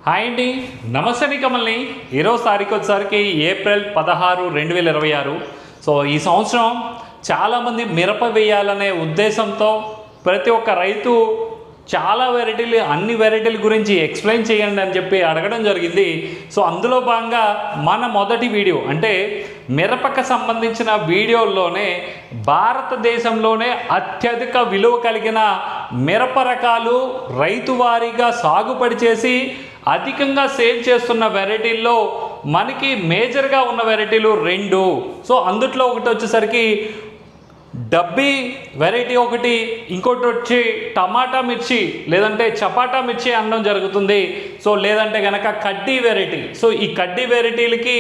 Hi అండి, నమస్తే కమల్ని. ఈరోజు తారీఖు వచ్చేసరికి ఏప్రిల్ 16, 2026. సో ఈ సంవత్సరం చాలామంది మిరప వేయాలనే ఉద్దేశంతో ప్రతి ఒక్క రైతు చాలా వెరైటీలు, అన్ని వెరైటీల గురించి ఎక్స్ప్లెయిన్ చేయండి అని చెప్పి అడగడం జరిగింది. సో అందులో భాగంగా మన మొదటి వీడియో అంటే మిరపకు సంబంధించిన వీడియోల్లోనే భారతదేశంలోనే అత్యధిక విలువ కలిగిన మిరప రకాలు రైతు వారీగా సాగుబడి చేసి అధికంగా సేల్ చేస్తున్న వెరైటీల్లో మనకి మేజర్గా ఉన్న వెరైటీలు రెండు. సో అందుట్లో ఒకటి వచ్చేసరికి డబ్బీ వెరైటీ ఒకటి, ఇంకోటి వచ్చి టమాటా మిర్చి లేదంటే చపాటా మిర్చి అనడం జరుగుతుంది. సో లేదంటే కనుక కడ్డీ వెరైటీ. సో ఈ కడ్డీ వెరైటీలకి,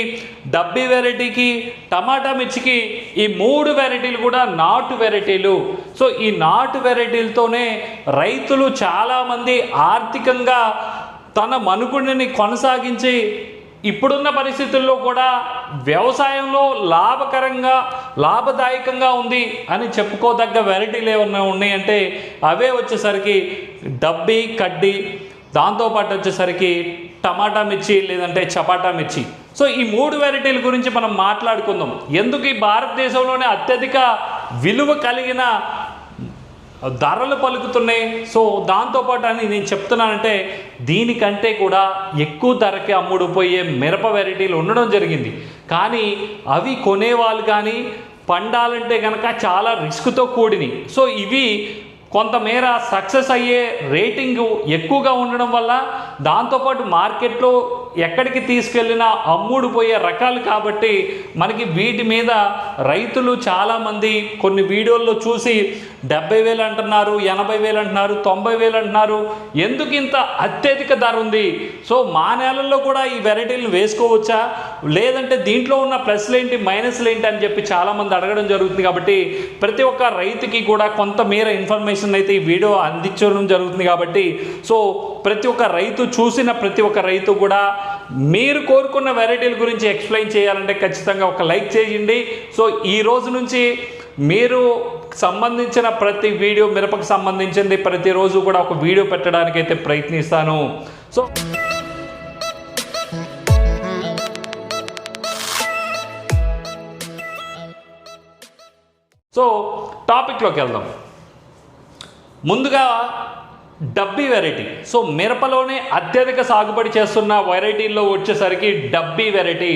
డబ్బీ వెరైటీకి, టమాటా మిర్చికి ఈ మూడు వెరైటీలు కూడా నాటు వెరైటీలు. సో ఈ నాటు వెరైటీలతోనే రైతులు చాలామంది ఆర్థికంగా తన మనుగడని కొనసాగించి ఇప్పుడున్న పరిస్థితుల్లో కూడా వ్యవసాయంలో లాభదాయకంగా ఉంది అని చెప్పుకోదగ్గ వెరైటీలు ఏమన్నా ఉన్నాయంటే అవే వచ్చేసరికి డబ్బీ, కడ్డీ, దాంతోపాటు వచ్చేసరికి టమాటా మిర్చి లేదంటే చపాటా మిర్చి. సో ఈ మూడు వెరైటీల గురించి మనం మాట్లాడుకుందాం. ఎందుకు ఈ భారతదేశంలోనే అత్యధిక విలువ కలిగిన ధరలు పలుకుతున్నాయి. సో దాంతోపాటు అని నేను చెప్తున్నానంటే దీనికంటే కూడా ఎక్కువ ధరకి అమ్ముడుపోయే మిరప వెరైటీలు ఉండడం జరిగింది. కానీ అవి కొనేవాళ్ళు కానీ పండాలంటే కనుక చాలా రిస్క్తో కూడినవి. సో ఇవి కొంతమేర సక్సెస్ అయ్యే రేటింగ్ ఎక్కువగా ఉండడం వల్ల, దాంతోపాటు మార్కెట్లో ఎక్కడికి తీసుకెళ్ళినా అమ్ముడుపోయే రకాలు కాబట్టి మనకి వీటి మీద రైతులు చాలామంది కొన్ని వీడియోల్లో చూసి 70,000 అంటున్నారు, 80,000 అంటున్నారు, 90,000 అంటున్నారు. ఎందుకు ఇంత అత్యధిక ధర ఉంది? సో మా నేలల్లో కూడా ఈ వెరైటీలను వేసుకోవచ్చా, లేదంటే దీంట్లో ఉన్న ప్లస్లు ఏంటి, మైనస్లు ఏంటి అని చెప్పి చాలామంది అడగడం జరుగుతుంది. కాబట్టి ప్రతి ఒక్క రైతుకి కూడా కొంతమేర ఇన్ఫర్మేషన్ అయితే ఈ వీడియో అందించడం జరుగుతుంది. కాబట్టి సో ప్రతి ఒక్క రైతు చూసిన ప్రతి ఒక్క రైతు కూడా మీరు కోరుకున్న వెరైటీల గురించి ఎక్స్ప్లెయిన్ చేయాలంటే ఖచ్చితంగా ఒక లైక్ చేయండి. సో ఈ రోజు నుంచి మీరు సంబంధించిన ప్రతి వీడియో, మిరపకు సంబంధించింది ప్రతిరోజు కూడా ఒక వీడియో పెట్టడానికి అయితే ప్రయత్నిస్తాను. సో టాపిక్లోకి వెళ్దాం. ముందుగా డబ్బీ వెరైటీ. సో మిరపలోనే అత్యధిక సాగుబడి చేస్తున్న వెరైటీల్లో వచ్చేసరికి డబ్బీ వెరైటీ.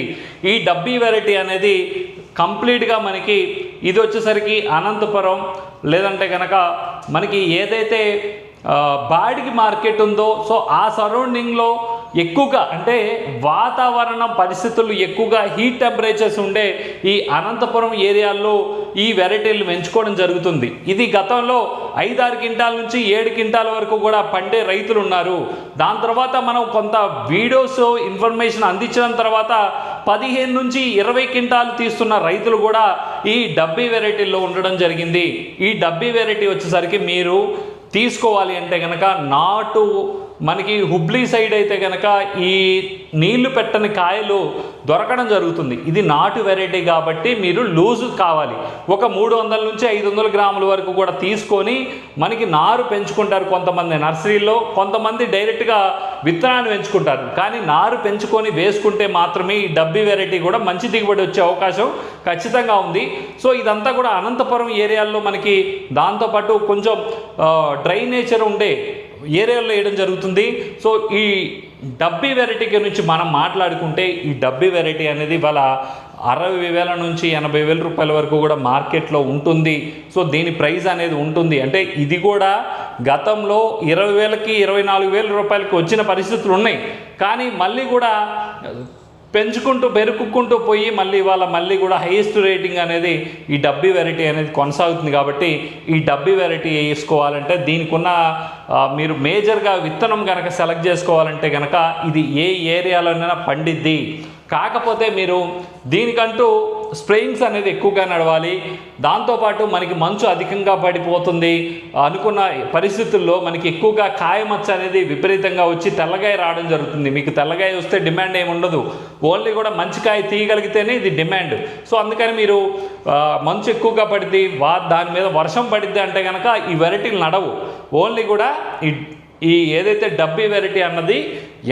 ఈ డబ్బీ వెరైటీ అనేది కంప్లీట్గా మనకి ఇది వచ్చేసరికి అనంతపురం లేదంటే కనుక మనకి ఏదైతే బాడిగి మార్కెట్ ఉందో సో ఆ సరౌండింగ్లో ఎక్కువగా అంటే వాతావరణ పరిస్థితులు ఎక్కువగా హీట్ టెంపరేచర్స్ ఉండే ఈ అనంతపురం ఏరియాల్లో ఈ వెరైటీలు పెంచుకోవడం జరుగుతుంది. ఇది గతంలో 5-6 క్వింటాల నుంచి 7 క్వింటాల వరకు కూడా పండే రైతులు ఉన్నారు. దాని తర్వాత మనం కొంత వీడియోస్ ఇన్ఫర్మేషన్ అందించిన తర్వాత 15 నుంచి 20 క్వింటాలు తీస్తున్న రైతులు కూడా ఈ డబ్బీ వెరైటీల్లో ఉండడం జరిగింది. ఈ డబ్బీ వెరైటీ వచ్చేసరికి మీరు తీసుకోవాలి అంటే కనుక నాటు మనకి హుబ్లీ సైడ్ అయితే కనుక ఈ నీళ్లు పెట్టని కాయలు దొరకడం జరుగుతుంది. ఇది నాటు వెరైటీ కాబట్టి మీరు లూజు కావాలి. ఒక 300 నుంచి 500 గ్రాముల వరకు కూడా తీసుకొని మనకి నారు పెంచుకుంటారు కొంతమంది నర్సరీలో, కొంతమంది డైరెక్ట్గా విత్తనాన్ని పెంచుకుంటారు. కానీ నారు పెంచుకొని వేసుకుంటే మాత్రమే ఈ డబ్బీ వెరైటీ కూడా మంచి దిగుబడి వచ్చే అవకాశం ఖచ్చితంగా ఉంది. సో ఇదంతా కూడా అనంతపురం ఏరియాల్లో మనకి, దాంతోపాటు కొంచెం డ్రై నేచర్ ఉండే ఏరియాలో వేయడం జరుగుతుంది. సో ఈ డబ్బీ వెరైటీ గురించి మనం మాట్లాడుకుంటే ఈ డబ్బీ వెరైటీ అనేది ఇవాళ 60,000 నుంచి 80,000 రూపాయల వరకు కూడా మార్కెట్లో ఉంటుంది. సో దీని ప్రైస్ అనేది ఉంటుంది. అంటే ఇది కూడా గతంలో 20,000కి 24,000 రూపాయలకి వచ్చిన పరిస్థితులు ఉన్నాయి. కానీ మళ్ళీ కూడా పెరుగుకుంటూ పోయి మళ్ళీ కూడా హైయెస్ట్ రేటింగ్ అనేది ఈ డబ్బీ వెరైటీ అనేది కొనసాగుతుంది. కాబట్టి ఈ డబ్బీ వెరైటీ వేసుకోవాలంటే దీనికి ఉన్న మీరు మేజర్గా విత్తనం కనుక సెలెక్ట్ చేసుకోవాలంటే కనుక ఇది ఏ ఏరియాలోనైనా పండిద్ది. కాకపోతే మీరు దీనికంటూ స్ప్రేయింగ్స్ అనేది ఎక్కువగా నడవాలి. దాంతోపాటు మనకి మంచు అధికంగా పడిపోతుంది అనుకున్న పరిస్థితుల్లో మనకి ఎక్కువగా కాయమచ్చ అనేది విపరీతంగా వచ్చి తెల్లగాయ రావడం జరుగుతుంది. మీకు తెల్లగాయ వస్తే డిమాండ్ ఏమి ఉండదు, ఓన్లీ కూడా మంచి కాయ తీయగలిగితేనే ఇది డిమాండ్. సో అందుకని మీరు మంచు ఎక్కువగా పడిద్ది, దాని మీద వర్షం పడిద్ది అంటే కనుక ఈ వెరైటీలు నడవు. ఓన్లీ కూడా ఈ ఈ ఏదైతే డబ్బీ వెరైటీ అన్నది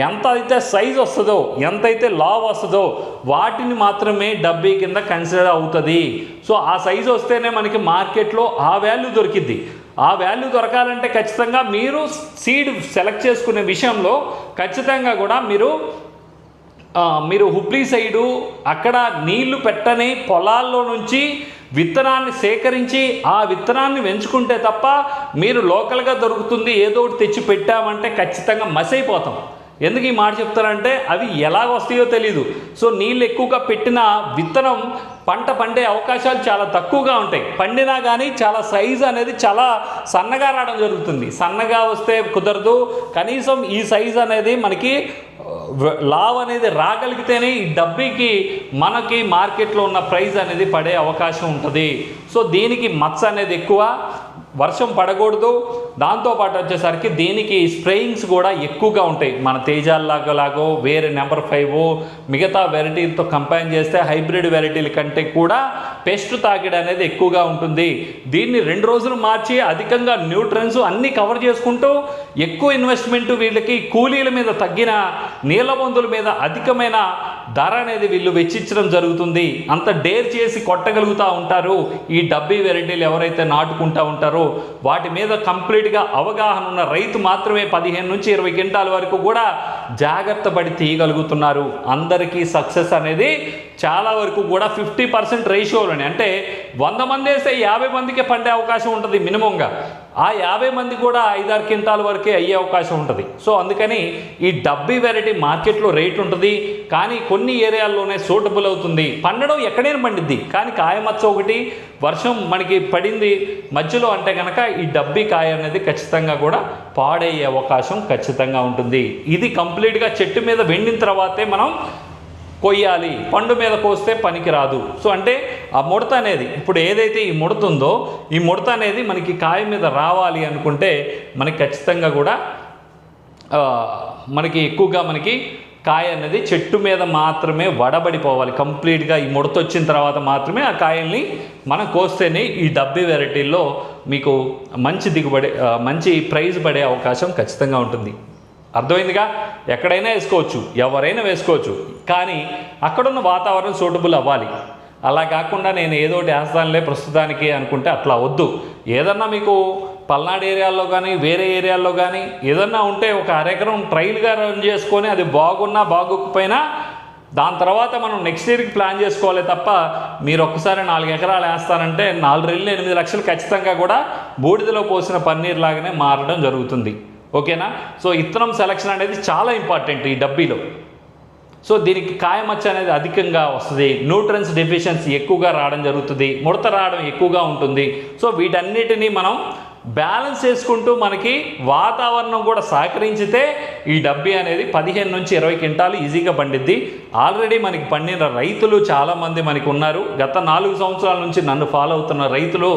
ఎంత అయితే సైజ్ వస్తుందో, ఎంతైతే లావ్ వస్తుందో వాటిని మాత్రమే డబ్బీ కింద కన్సిడర్ అవుతుంది. సో ఆ సైజు వస్తేనే మనకి మార్కెట్లో ఆ వాల్యూ దొరికిద్ది. ఆ వాల్యూ దొరకాలంటే ఖచ్చితంగా మీరు సీడ్ సెలెక్ట్ చేసుకునే విషయంలో ఖచ్చితంగా కూడా మీరు హుబ్లీ సైడు అక్కడ నీళ్లు పెట్టని పొలాల్లో నుంచి విత్తనాన్ని సేకరించి ఆ విత్తనాన్ని పెంచుకుంటే తప్ప మీరు లోకల్గా దొరుకుతుంది ఏదో ఒకటి తెచ్చి పెట్టామంటే ఖచ్చితంగా మసైపోతాం. ఎందుకు ఈ మాట చెప్తారంటే అవి ఎలా వస్తాయో తెలీదు. సో నీళ్ళు ఎక్కువగా పెట్టిన విత్తనం పంట పండే అవకాశాలు చాలా తక్కువగా ఉంటాయి. పండినా కానీ చాలా సైజు అనేది చాలా సన్నగా రావడం జరుగుతుంది. సన్నగా వస్తే కుదరదు, కనీసం ఈ సైజు అనేది మనకి లావ్ అనేది రాగలిగితేనే ఈ డబ్బీకి మనకి మార్కెట్లో ఉన్న ప్రైస్ అనేది పడే అవకాశం ఉంటుంది. సో దీనికి మచ్చ అనేది ఎక్కువ, వర్షం పడకూడదు. దాంతోపాటు వచ్చేసరికి దీనికి స్ప్రేయింగ్స్ కూడా ఎక్కువగా ఉంటాయి. మన తేజాల్లాగో వేరే నెంబర్ 5 మిగతా వెరైటీలతో కంపేర్ చేస్తే హైబ్రిడ్ వెరైటీల కంటే కూడా పెస్ట్ తాకిడి అనేది ఎక్కువగా ఉంటుంది. దీన్ని 2 రోజులు మార్చి అధికంగా న్యూట్రన్స్ అన్నీ కవర్ చేసుకుంటూ ఎక్కువ ఇన్వెస్ట్మెంట్, వీళ్ళకి కూలీల మీద తగ్గిన, నీళ్ళ మందుల మీద అధికమైన ధర అనేది వీళ్ళు వెచ్చించడం జరుగుతుంది. అంత డేర్ చేసి కొట్టగలుగుతూ ఉంటారు ఈ డబ్బీ వెరైటీలు ఎవరైతే నాటుకుంటూ ఉంటారో. వాటి మీద కంప్లీట్గా అవగాహన ఉన్న రైతు మాత్రమే 15 నుంచి 20 క్వింటాల వరకు కూడా జాగ్రత్త పడి తీయగలుగుతున్నారు. అందరికీ సక్సెస్ అనేది చాలా వరకు కూడా 50% రేషియోలోనే, అంటే 100 మంది వేస్తే 50 మందికే పండే అవకాశం ఉంటుంది మినిమంగా. ఆ 50 మంది కూడా 5-6 క్వింటాల వరకే అయ్యే అవకాశం ఉంటుంది. సో అందుకని ఈ డబ్బీ వెరైటీ మార్కెట్లో రేట్ ఉంటుంది, కానీ కొన్ని ఏరియాల్లోనే సూటబుల్ అవుతుంది. పండడం ఎక్కడైనా పండిద్ది, కానీ కాయమచ్చ ఒకటి వర్షం మనకి పడింది మధ్యలో అంటే కనుక ఈ డబ్బీ కాయ అనేది ఖచ్చితంగా కూడా పాడయ్యే అవకాశం ఖచ్చితంగా ఉంటుంది. ఇది కంప్లీట్గా చెట్టు మీద వెండిన తర్వాతే మనం కొయ్యాలి, పండు మీద కోస్తే పనికి రాదు. సో అంటే ఆ ముడత అనేది, ఇప్పుడు ఏదైతే ఈ ముడత ఉందో ఈ ముడత అనేది మనకి కాయ మీద రావాలి అనుకుంటే మనకి ఖచ్చితంగా కూడా మనకి ఎక్కువగా మనకి కాయ అనేది చెట్టు మీద మాత్రమే వడబడిపోవాలి. కంప్లీట్గా ఈ ముడత వచ్చిన తర్వాత మాత్రమే ఆ కాయల్ని మనం కోస్తేనే ఈ డబ్బీ వెరైటీల్లో మీకు మంచి దిగుబడి, మంచి ప్రైజ్ పడే అవకాశం ఖచ్చితంగా ఉంటుంది. అర్థమైందిగా? ఎక్కడైనా వేసుకోవచ్చు, ఎవరైనా వేసుకోవచ్చు, కానీ అక్కడున్న వాతావరణం సూటబుల్ అవ్వాలి. అలా కాకుండా నేను ఏదో ఒకటి వేస్తానులే ప్రస్తుతానికి అనుకుంటే అట్లా వద్దు. ఏదన్నా మీకు పల్నాడు ఏరియాల్లో కానీ వేరే ఏరియాల్లో కానీ ఏదన్నా ఉంటే ఒక అరెకరం ట్రయల్గా రన్ చేసుకొని అది బాగున్నా బాగోకపోయినా దాని తర్వాత మనం నెక్స్ట్ ఇయర్కి ప్లాన్ చేసుకోవాలి తప్ప మీరు ఒక్కసారి 4 ఎకరాలు వేస్తారంటే 4 రెళ్ళు 8 లక్షలు ఖచ్చితంగా కూడా బూడిదలో పోసిన పన్నీర్ లాగానే మారడం జరుగుతుంది. ఓకేనా? సో ఇత్తనం సెలక్షన్ అనేది చాలా ఇంపార్టెంట్ ఈ డబ్బీలో. సో దీనికి కాయమచ్చ అనేది అధికంగా వస్తుంది, న్యూట్రన్స్ డెఫిషియన్సీ ఎక్కువగా రావడం జరుగుతుంది, ముడత రావడం ఎక్కువగా ఉంటుంది. సో వీటన్నిటినీ మనం బ్యాలెన్స్ చేసుకుంటూ మనకి వాతావరణం కూడా సహకరించితే ఈ డబ్బీ అనేది 15 నుంచి 20 క్వింటాలు ఈజీగా పండిద్ది. ఆల్రెడీ మనకి పండిన రైతులు చాలామంది మనకి ఉన్నారు. గత 4 సంవత్సరాల నుంచి నన్ను ఫాలో అవుతున్న రైతులు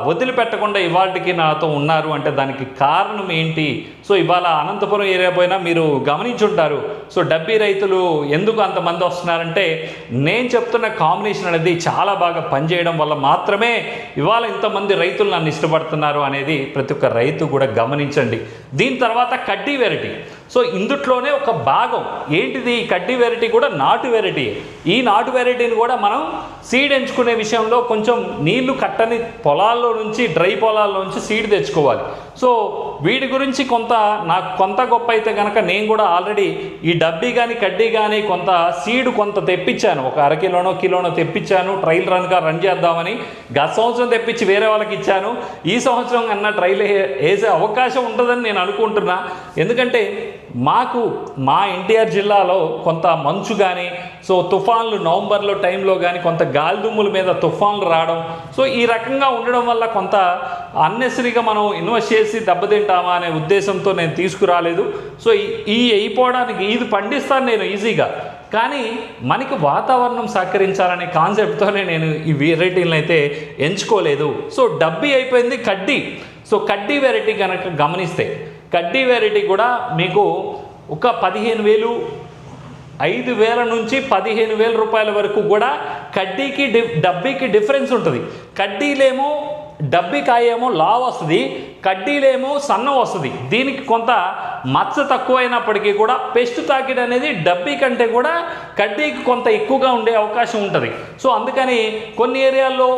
వదిలిపెట్టకుండా ఇవాళకి నాతో ఉన్నారు. అంటే దానికి కారణం ఏంటి? సో ఇవాళ అనంతపురం ఏరియా పోయినా మీరు గమనించుంటారు. సో డబ్బీ రైతులు ఎందుకు అంతమంది వస్తున్నారంటే నేను చెప్తున్న కాంబినేషన్ అనేది చాలా బాగా పనిచేయడం వల్ల మాత్రమే ఇవాళ ఇంతమంది రైతులు నన్ను ఇష్టపడుతున్నారు అనేది ప్రతి ఒక్క రైతు కూడా గమనించండి. దీని తర్వాత కడ్డీ వెరైటీ. సో ఇందుట్లోనే ఒక భాగం ఏంటిది? ఈ కడ్డీ వెరైటీ కూడా నాటు వెరైటీ. ఈ నాటు వెరైటీని కూడా మనం సీడ్ ఎంచుకునే విషయంలో కొంచెం నీళ్లు కట్టని పొలాల్లో నుంచి, డ్రై పొలాల్లో నుంచి సీడ్ తెచ్చుకోవాలి. సో వీటి గురించి నాకు కొంత గొప్ప అయితే కనుక నేను కూడా ఆల్రెడీ ఈ డబ్బీ కానీ కడ్డీ కానీ కొంత సీడ్ కొంత తెప్పించాను. ఒక 1/2 కిలోనో తెప్పించాను. ట్రయల్ రన్ చేద్దామని గత సంవత్సరం తెప్పించి వేరే వాళ్ళకి ఇచ్చాను. ఈ సంవత్సరం కన్నా ట్రయల్ వేసే అవకాశం ఉంటుందని నేను అనుకుంటున్నా. ఎందుకంటే మా ఎన్టీఆర్ జిల్లాలో కొంత మంచు కానీ, సో తుఫాన్లు నవంబర్లో టైంలో కానీ కొంత గాలిదుమ్ముల మీద తుఫాన్లు రావడం, సో ఈ రకంగా ఉండడం వల్ల కొంత అన్నెసరీగా మనం ఇన్వెస్ట్ చేసి దెబ్బతింటామా అనే ఉద్దేశంతో నేను తీసుకురాలేదు. సో అయిపోవడానికి ఇది పండిస్తాను నేను ఈజీగా, కానీ మనకి వాతావరణం సహకరించాలనే కాన్సెప్ట్తోనే నేను ఈ వెరైటీలను అయితే ఎంచుకోలేదు. సో డబ్బీ అయిపోయింది కడ్డీ. సో కడ్డీ వెరైటీ కనుక గమనిస్తే కడ్డీ వెరైటీ కూడా మీకు ఒక 15,000, 5,000 నుంచి 15,000 రూపాయల వరకు కూడా కడ్డీకి డబ్బీకి డిఫరెన్స్ ఉంటుంది. కడ్డీలేమో డబ్బీ కాయ ఏమో లావు వస్తుంది, కడ్డీలేమో సన్నం వస్తుంది. దీనికి కొంత మచ్చ తక్కువైనప్పటికీ కూడా పెస్ట్ తాకిడి అనేది డబ్బీ కంటే కూడా కడ్డీకి కొంత ఎక్కువగా ఉండే అవకాశం ఉంటుంది. సో అందుకని కొన్ని ఏరియాల్లో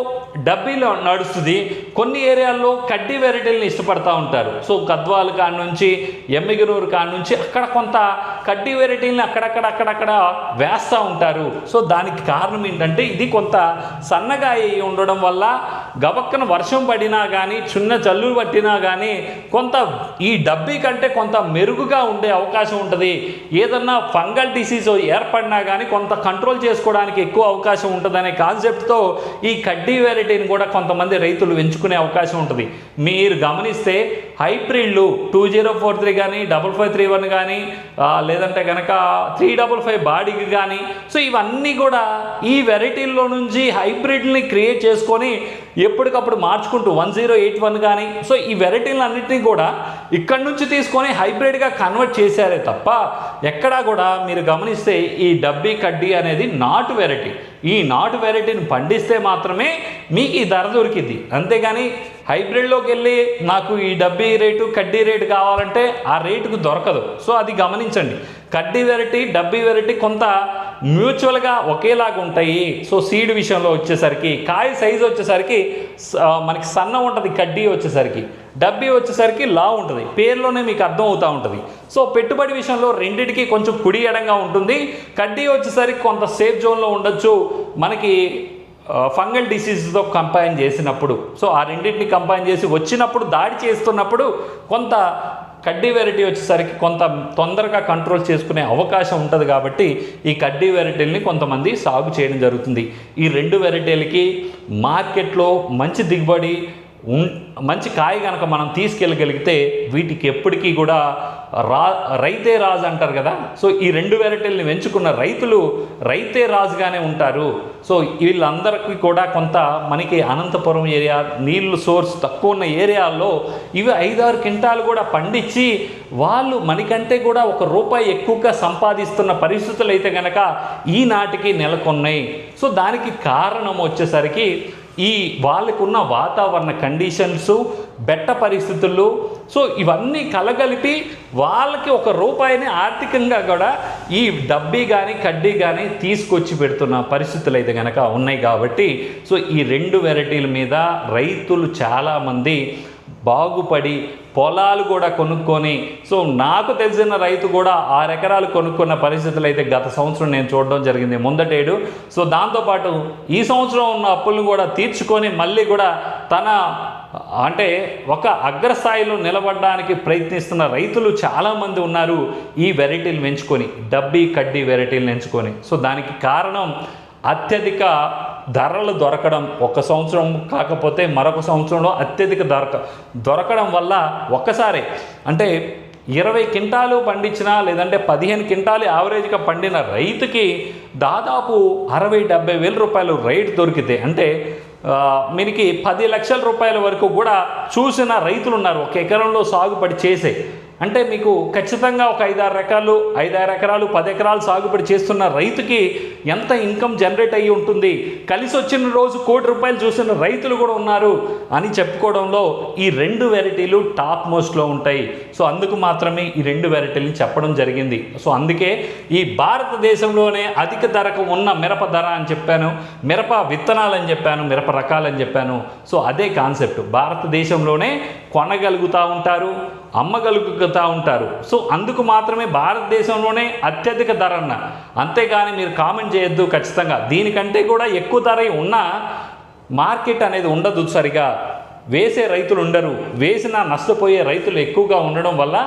డబ్బీలో నడుస్తుంది, కొన్ని ఏరియాల్లో కడ్డీ వెరైటీలను ఇష్టపడతా ఉంటారు. సో గద్వాల కాడ నుంచి ఎమ్మిగనూరు కాడ నుంచి అక్కడ కొంత కడ్డీ వెరైటీలను అక్కడక్కడ వేస్తూ ఉంటారు. సో దానికి కారణం ఏంటంటే ఇది కొంత సన్నగా అయి ఉండడం వల్ల గబక్కన వర్షం పడినా కానీ చిన్న జల్లులు పట్టినా కానీ కొంత ఈ డబ్బీ కంటే కొంత మెరుగుగా ఉండే అవకాశం ఉంటుంది. ఏదన్నా ఫంగల్ డిసీజ్ ఏర్పడినా కానీ కొంత కంట్రోల్ చేసుకోవడానికి ఎక్కువ అవకాశం ఉంటుందనే కాన్సెప్ట్తో ఈ కడ్డీ వెరైటీని కూడా కొంతమంది రైతులు ఎంచుకునే అవకాశం ఉంటుంది. మీరు గమనిస్తే హైబ్రిడ్లు 2043 కానీ 5531 కానీ లేదంటే కనుక 355 బాడీకి కానీ, సో ఇవన్నీ కూడా ఈ వెరైటీల్లో నుంచి హైబ్రిడ్ని క్రియేట్ చేసుకొని ఎప్పటికప్పుడు మార్చుకుంటూ 1081 కానీ, సో ఈ వెరైటీలు అన్నింటినీ కూడా ఇక్కడి నుంచి తీసుకొని హైబ్రిడ్గా కన్వర్ట్ చేశారే తప్ప ఎక్కడా కూడా మీరు గమనిస్తే ఈ డబ్బీ కడ్డీ అనేది నాటు వెరైటీ. ఈ నాటు వెరైటీని పండిస్తే మాత్రమే మీకు ఈ ధర దొరికింది. అంతేగాని హైబ్రిడ్లోకి వెళ్ళి నాకు ఈ డబ్బీ రేటు కడ్డీ రేటు కావాలంటే ఆ రేటుకు దొరకదు. సో అది గమనించండి. కడ్డీ వెరైటీ డబ్బీ వెరైటీ కొంత మ్యూచువల్గా ఒకేలాగా ఉంటాయి. సో సీడ్ విషయంలో వచ్చేసరికి కాయ సైజు వచ్చేసరికి మనకి సన్నం ఉంటుంది, కడ్డీ వచ్చేసరికి డబ్బీ వచ్చేసరికి లా ఉంటుంది. పేరులోనే మీకు అర్థం అవుతూ ఉంటుంది. సో పెట్టుబడి విషయంలో రెండింటికి కొంచెం కుడి ఎడంగా ఉంటుంది. కడ్డీ వచ్చేసరికి కొంత సేఫ్ జోన్లో ఉండొచ్చు మనకి ఫంగల్ డిసీజ్తో కంపైన్ చేసినప్పుడు. సో ఆ రెండింటిని కంపైన్ చేసి వచ్చినప్పుడు దాడి చేస్తున్నప్పుడు కొంత కడ్డీ వెరైటీ వచ్చేసరికి కొంత తొందరగా కంట్రోల్ చేసుకునే అవకాశం ఉంటుంది. కాబట్టి ఈ కడ్డీ వెరైటీలని కొంతమంది సాగు చేయడం జరుగుతుంది. ఈ రెండు వెరైటీలకి మార్కెట్లో మంచి దిగుబడి మంచి కాయ కనుక మనం తీసుకెళ్ళగలిగితే వీటికి ఎప్పటికీ కూడా రైతే రాజు అంటారు కదా. సో ఈ రెండు వెరైటీలని ఎంచుకున్న రైతులు రైతే రాజుగానే ఉంటారు. సో వీళ్ళందరికీ కూడా కొంత మనకి అనంతపురం ఏరియా నీళ్ళు సోర్స్ తక్కువ ఉన్న ఏరియాల్లో ఇవి 5-6 క్వింటాలు కూడా పండించి వాళ్ళు మనకంటే కూడా ₹1 ఎక్కువగా సంపాదిస్తున్న పరిస్థితులు అయితే కనుక ఈనాటికి నెలకొన్నాయి. సో దానికి కారణం వచ్చేసరికి ఈ వాళ్ళకున్న వాతావరణ కండిషన్స్, బెట్ట పరిస్థితులు, సో ఇవన్నీ కలగలిపి వాళ్ళకి ₹1 ఆర్థికంగా కూడా ఈ డబ్బీ కానీ కడ్డీ కానీ తీసుకొచ్చి పెడుతున్న పరిస్థితులు అయితే కనుక ఉన్నాయి. కాబట్టి సో ఈ రెండు వెరైటీల మీద రైతులు చాలామంది బాగుపడి పొలాలు కూడా కొనుక్కొని, సో నాకు తెలిసిన రైతు కూడా 6 ఎకరాలు కొనుక్కున్న పరిస్థితులు అయితే గత సంవత్సరం నేను చూడడం జరిగింది ముందటేడు. సో దాంతోపాటు ఈ సంవత్సరం ఉన్న అప్పులను కూడా తీర్చుకొని మళ్ళీ కూడా తన అంటే ఒక అగ్రస్థాయిలో నిలబడడానికి ప్రయత్నిస్తున్న రైతులు చాలామంది ఉన్నారు ఈ వెరైటీలు ఎంచుకొని, డబ్బీ కడ్డీ వెరైటీలను ఎంచుకొని. సో దానికి కారణం అత్యధిక ధరలు దొరకడం. ఒక సంవత్సరం కాకపోతే మరొక సంవత్సరంలో అత్యధిక దొరకడం వల్ల ఒక్కసారి అంటే 20 క్వింటాలు పండించినా లేదంటే 15 క్వింటాలు యావరేజ్గా పండిన రైతుకి దాదాపు 60-70 వేల రూపాయలు రైట్ దొరికితే అంటే మనకి 10 లక్షల రూపాయల వరకు కూడా చూసిన రైతులు ఉన్నారు ఒక ఎకరంలో సాగుబడి చేసే. అంటే మీకు ఖచ్చితంగా ఒక 5-6 ఎకరాలు 10 ఎకరాలు సాగుబడి చేస్తున్న రైతుకి ఎంత ఇన్కమ్ జనరేట్ అయ్యి ఉంటుంది, కలిసి వచ్చిన రోజు ₹1,00,00,000 చూసిన రైతులు కూడా ఉన్నారు అని చెప్పుకోవడంలో ఈ రెండు వెరైటీలు టాప్ మోస్ట్లో ఉంటాయి. సో అందుకు మాత్రమే ఈ రెండు వెరైటీలని చెప్పడం జరిగింది. సో అందుకే ఈ భారతదేశంలోనే అధిక ధరకు ఉన్న మిరప ధర అని చెప్పాను, మిరప విత్తనాలని చెప్పాను, మిరప రకాలని చెప్పాను. సో అదే కాన్సెప్ట్. భారతదేశంలోనే కొనగలుగుతూ ఉంటారు, అమ్మగలుగుతూ ఉంటారు. సో అందుకు మాత్రమే భారతదేశంలోనే అత్యధిక ధర అన్న. అంతేగాని మీరు కామెంట్ చేయొద్దు ఖచ్చితంగా దీనికంటే కూడా ఎక్కువ ధర ఉన్న మార్కెట్ అనేది ఉండదు. సరిగా వేసే రైతులు ఉండరు, వేసినా నష్టపోయే రైతులు ఎక్కువగా ఉండడం వల్ల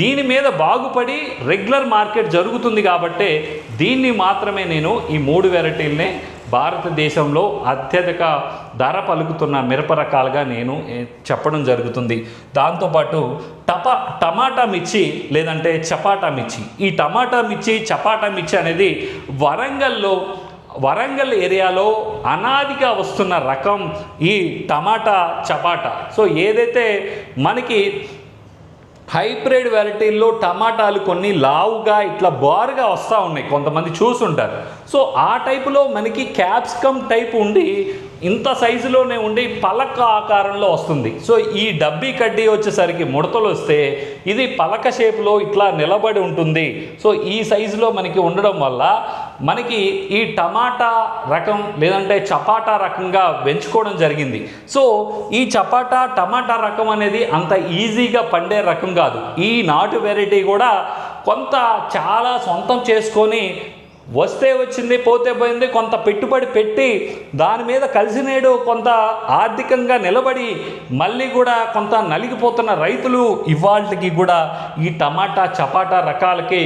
దీని మీద బాగుపడి రెగ్యులర్ మార్కెట్ జరుగుతుంది. కాబట్టి దీన్ని మాత్రమే నేను ఈ 3 వెరైటీలనే భారతదేశంలో అత్యధిక ధర పలుకుతున్న మిరప రకాలుగా నేను చెప్పడం జరుగుతుంది. దాంతోపాటు టమాటా మిర్చి లేదంటే చపాటా మిర్చి. ఈ టమాటా మిర్చి చపాటా మిర్చి అనేది వరంగల్ ఏరియాలో అనాదిగా వస్తున్న రకం ఈ టమాటా చపాటా. సో ఏదైతే మనకి హైబ్రిడ్ వెరైటీల్లో టమాటాలు కొన్ని లావుగా ఇట్లా బారుగా వస్తూ ఉన్నాయి, కొంతమంది చూసుంటారు. సో ఆ టైపులో మనకి క్యాప్సికమ్ టైప్ ఉండి ఇంత సైజులోనే ఉండి పలక ఆకారంలో వస్తుంది. సో ఈ డబ్బీ కడ్డీ వచ్చేసరికి ముడతలు వస్తే ఇది పలక షేప్లో ఇట్లా నిలబడి ఉంటుంది. సో ఈ సైజులో మనకి ఉండడం వల్ల మనకి ఈ టమాటా రకం లేదంటే చపాటా రకంగా పెంచుకోవడం జరిగింది. సో ఈ టమాటా రకం అనేది అంత ఈజీగా పండే రకం కాదు. ఈ నాటు వెరైటీ కూడా కొంత చాలా సొంతం చేసుకొని వస్తే వచ్చింది పోతే పోయింది కొంత పెట్టుబడి పెట్టి దాని మీద కలిసినేడు కొంత ఆర్థికంగా నిలబడి మళ్ళీ కూడా కొంత నలిగిపోతున్న రైతులు ఇవాళకి కూడా ఈ చపాటా రకాలకి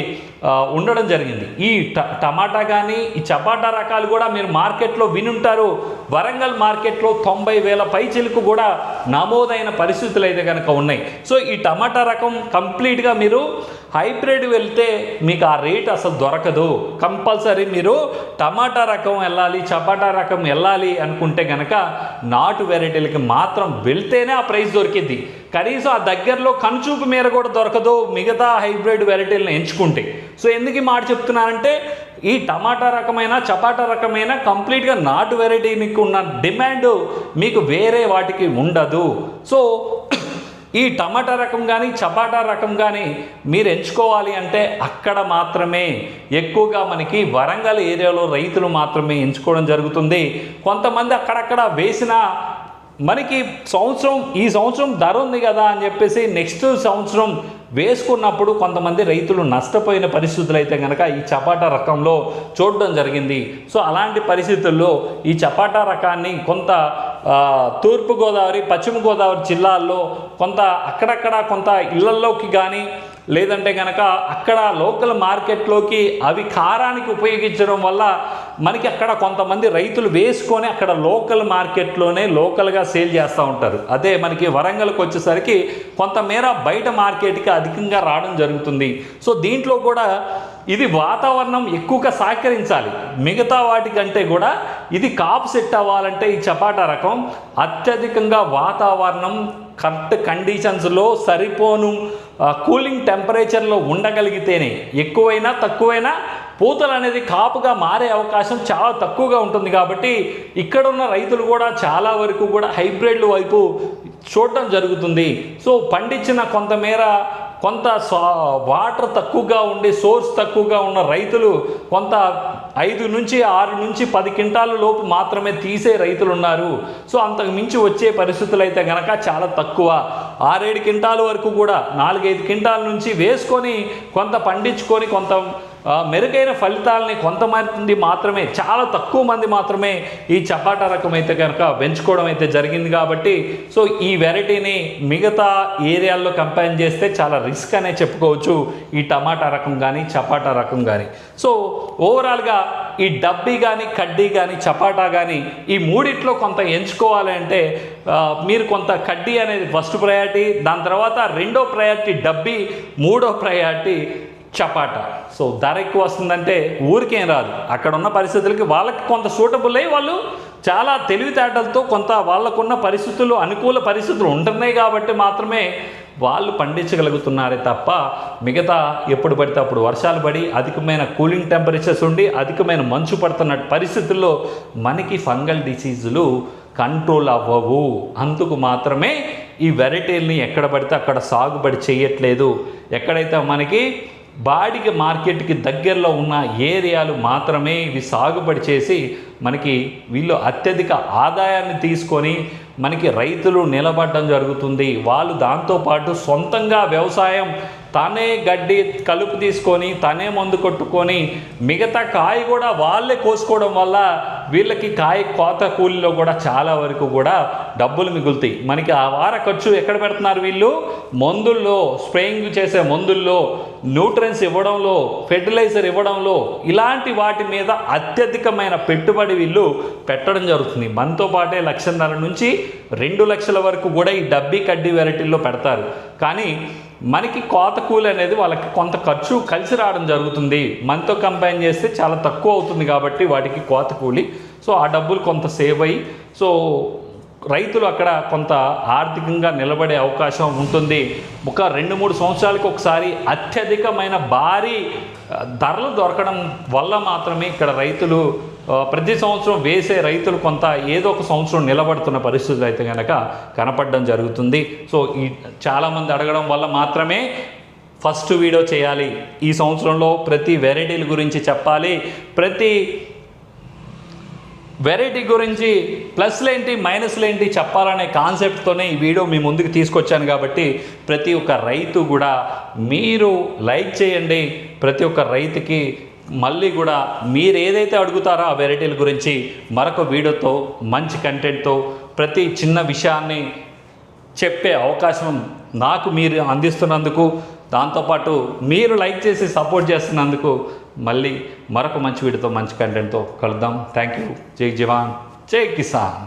ఉండడం జరిగింది. ఈ టమాటా కానీ ఈ చపాటా రకాలు కూడా మీరు మార్కెట్లో వినుంటారు. వరంగల్ మార్కెట్లో 90,000 పైచిలకు కూడా నమోదైన పరిస్థితులు అయితే కనుక ఉన్నాయి. సో ఈ టమాటా రకం కంప్లీట్గా మీరు హైబ్రిడ్ వెళ్తే మీకు ఆ రేట్ అసలు దొరకదు. కంపల్సరీ మీరు టమాటా రకం వెళ్ళాలి, చపాటా రకం వెళ్ళాలి అనుకుంటే కనుక నాటు వెరైటీలకి మాత్రం వెళ్తేనే ఆ ప్రైస్ దొరికిద్ది. కనీసం ఆ దగ్గరలో కనుచూపు మేర కూడా దొరకదు మిగతా హైబ్రిడ్ వెరైటీలను ఎంచుకుంటే. సో ఎందుకు ఈ మాట చెప్తున్నానంటే ఈ టమాటా రకమైన చపాటా రకమైన కంప్లీట్గా నాటు వెరైటీకి ఉన్న డిమాండ్ మీకు వేరే వాటికి ఉండదు. సో ఈ టమాటా రకం కానీ చపాటా రకం కానీ మీరు ఎంచుకోవాలి అంటే అక్కడ మాత్రమే ఎక్కువగా మనకి వరంగల్ ఏరియాలో రైతులు మాత్రమే ఎంచుకోవడం జరుగుతుంది. కొంతమంది అక్కడక్కడ వేసిన మనకి ఈ సంవత్సరం ధర ఉంది కదా అని చెప్పేసి నెక్స్ట్ సంవత్సరం వేసుకున్నప్పుడు కొంతమంది రైతులు నష్టపోయిన పరిస్థితులు అయితే కనుక ఈ చపాటా రకంలో చూడడం జరిగింది. సో అలాంటి పరిస్థితుల్లో ఈ చపాటా రకాన్ని కొంత తూర్పుగోదావరి పశ్చిమ గోదావరి జిల్లాల్లో కొంత అక్కడక్కడ కొంత ఇళ్లల్లోకి కానీ లేదంటే కనుక అక్కడ లోకల్ మార్కెట్లోకి అవి కారానికి ఉపయోగించడం వల్ల మనకి అక్కడ కొంతమంది రైతులు వేసుకొని అక్కడ లోకల్ మార్కెట్లోనే లోకల్గా సేల్ చేస్తూ ఉంటారు. అదే మనకి వరంగల్కి వచ్చేసరికి కొంతమేర బయట మార్కెట్కి అధికంగా రావడం జరుగుతుంది. సో దీంట్లో కూడా ఇది వాతావరణం ఎక్కువగా సహకరించాలి. మిగతా వాటికంటే కూడా ఇది కాపు సెట్ అవ్వాలంటే ఈ చపాటా రకం అత్యధికంగా వాతావరణం కరెక్ట్ కండిషన్స్లో సరిపోను కూలింగ్ టెంపరేచర్లో ఉండగలిగితేనే ఎక్కువైనా తక్కువైనా పూతలు అనేది కాపుగా మారే అవకాశం చాలా తక్కువగా ఉంటుంది. కాబట్టి ఇక్కడ ఉన్న రైతులు కూడా చాలా వరకు కూడా హైబ్రిడ్ల వైపు చూడటం జరుగుతుంది. సో పండించిన కొంత వాటర్ తక్కువగా ఉండి సోర్స్ తక్కువగా ఉన్న రైతులు కొంత 5 నుంచి 6 నుంచి 10 క్వింటాల లోపు మాత్రమే తీసే రైతులు ఉన్నారు. సో అంతకు మించి వచ్చే పరిస్థితులు అయితే కనుక చాలా తక్కువ. 6-7 క్వింటాల వరకు కూడా 4-5 క్వింటాల నుంచి వేసుకొని కొంత పండించుకొని కొంత మెరుగైన ఫలితాలని కొంతమంది మాత్రమే చాలా తక్కువ మంది మాత్రమే ఈ చపాటా రకం అయితే కనుక పెంచుకోవడం అయితే జరిగింది. కాబట్టి సో ఈ వెరైటీని మిగతా ఏరియాల్లో కంపేర్ చేస్తే చాలా రిస్క్ అనే చెప్పుకోవచ్చు ఈ టమాటా రకం కానీ చపాటా రకం కానీ. సో ఓవరాల్గా ఈ డబ్బీ కానీ కడ్డీ కానీ చపాటా కానీ ఈ మూడిట్లో కొంత ఎంచుకోవాలి అంటే మీరు కొంత కడ్డీ అనేది ఫస్ట్ ప్రయారిటీ, దాని తర్వాత రెండో ప్రయారిటీ డబ్బీ, మూడో ప్రయారిటీ చపాటా. సో ధర ఎక్కువ వస్తుందంటే ఊరికేం రాదు. అక్కడ ఉన్న పరిస్థితులకి వాళ్ళకి కొంత సూటబుల్ అయ్యి వాళ్ళు చాలా తెలివితేటలతో కొంత వాళ్ళకున్న పరిస్థితులు అనుకూల పరిస్థితులు ఉంటున్నాయి కాబట్టి మాత్రమే వాళ్ళు పండించగలుగుతున్నారే తప్ప మిగతా ఎప్పుడు పడితే అప్పుడు వర్షాలు పడి అధికమైన కూలింగ్ టెంపరేచర్స్ ఉండి అధికమైన మంచు పడుతున్న పరిస్థితుల్లో మనకి ఫంగల్ డిసీజులు కంట్రోల్ అవ్వవు. అందుకు మాత్రమే ఈ వెరైటీల్ని ఎక్కడ పడితే అక్కడ సాగుబడి చేయట్లేదు. ఎక్కడైతే మనకి బాడిగ మార్కెట్కి దగ్గరలో ఉన్న ఏరియాలు మాత్రమే ఇవి సాగుబడి చేసి మనకి వీళ్ళు అత్యధిక ఆదాయాన్ని తీసుకొని మనకి రైతులు నిలబడడం జరుగుతుంది. వాళ్ళు దాంతోపాటు సొంతంగా వ్యవసాయం తానే గడ్డి కలుపు తీసుకొని తానే మందు కొట్టుకొని మిగతా కాయ కూడా వాళ్ళే కోసుకోవడం వల్ల వీళ్ళకి కాయ కోత కూలీలో కూడా చాలా వరకు కూడా డబ్బులు మిగులుతాయి. మనకి ఆ వార ఖర్చు ఎక్కడ పెడుతున్నారు వీళ్ళు? మందుల్లో, స్ప్రేయింగ్ చేసే మందుల్లో, న్యూట్రియన్స్ ఇవ్వడంలో, ఫెర్టిలైజర్ ఇవ్వడంలో, ఇలాంటి వాటి మీద అత్యధికమైన పెట్టుబడి వీళ్ళు పెట్టడం జరుగుతుంది. మనతో పాటే 1,50,000 నుంచి 2 లక్షల వరకు కూడా ఈ డబ్బీ కడ్డీ వెరైటీల్లో పెడతారు. కానీ మనకి కోత కూలి అనేది వాళ్ళకి కొంత ఖర్చు కలిసి రావడం జరుగుతుంది. మనతో కంపేర్ చేస్తే చాలా తక్కువ అవుతుంది కాబట్టి వాటికి కోత కూలి. సో ఆ డబ్బులు కొంత సేవ్ అయ్యి సో రైతులు అక్కడ కొంత ఆర్థికంగా నిలబడే అవకాశం ఉంటుంది. ఒక 2-3 సంవత్సరాలకు ఒకసారి అత్యధికమైన భారీ ధరలు దొరకడం వల్ల మాత్రమే ఇక్కడ రైతులు ప్రతి సంవత్సరం వేసే రైతులు కొంత ఏదో ఒక సంవత్సరం నిలబడుతున్న పరిస్థితులు అయితే కనుక కనపడడం జరుగుతుంది. సో చాలామంది అడగడం వల్ల మాత్రమే ఫస్ట్ వీడియో చేయాలి, ఈ సంవత్సరంలో ప్రతి వెరైటీల గురించి చెప్పాలి, ప్రతి వెరైటీ గురించి ప్లస్లేంటి మైనస్లేంటి చెప్పాలనే కాన్సెప్ట్తోనే ఈ వీడియో మీ ముందుకు తీసుకొచ్చాను. కాబట్టి ప్రతి ఒక్క రైతు కూడా మీరు లైక్ చేయండి. ప్రతి ఒక్క రైతుకి మళ్ళీ కూడా మీరు ఏదైతే అడుగుతారో ఆ వెరైటీల గురించి మరొక వీడియోతో మంచి కంటెంట్తో ప్రతి చిన్న విషయాన్ని చెప్పే అవకాశం నాకు మీరు అందిస్తున్నందుకు, దాంతోపాటు మీరు లైక్ చేసి సపోర్ట్ చేస్తున్నందుకు మళ్ళీ మరొక మంచి వీడియోతో మంచి కంటెంట్తో కలుద్దాం. Thank you. జై జవాన్, జై కిసాన్.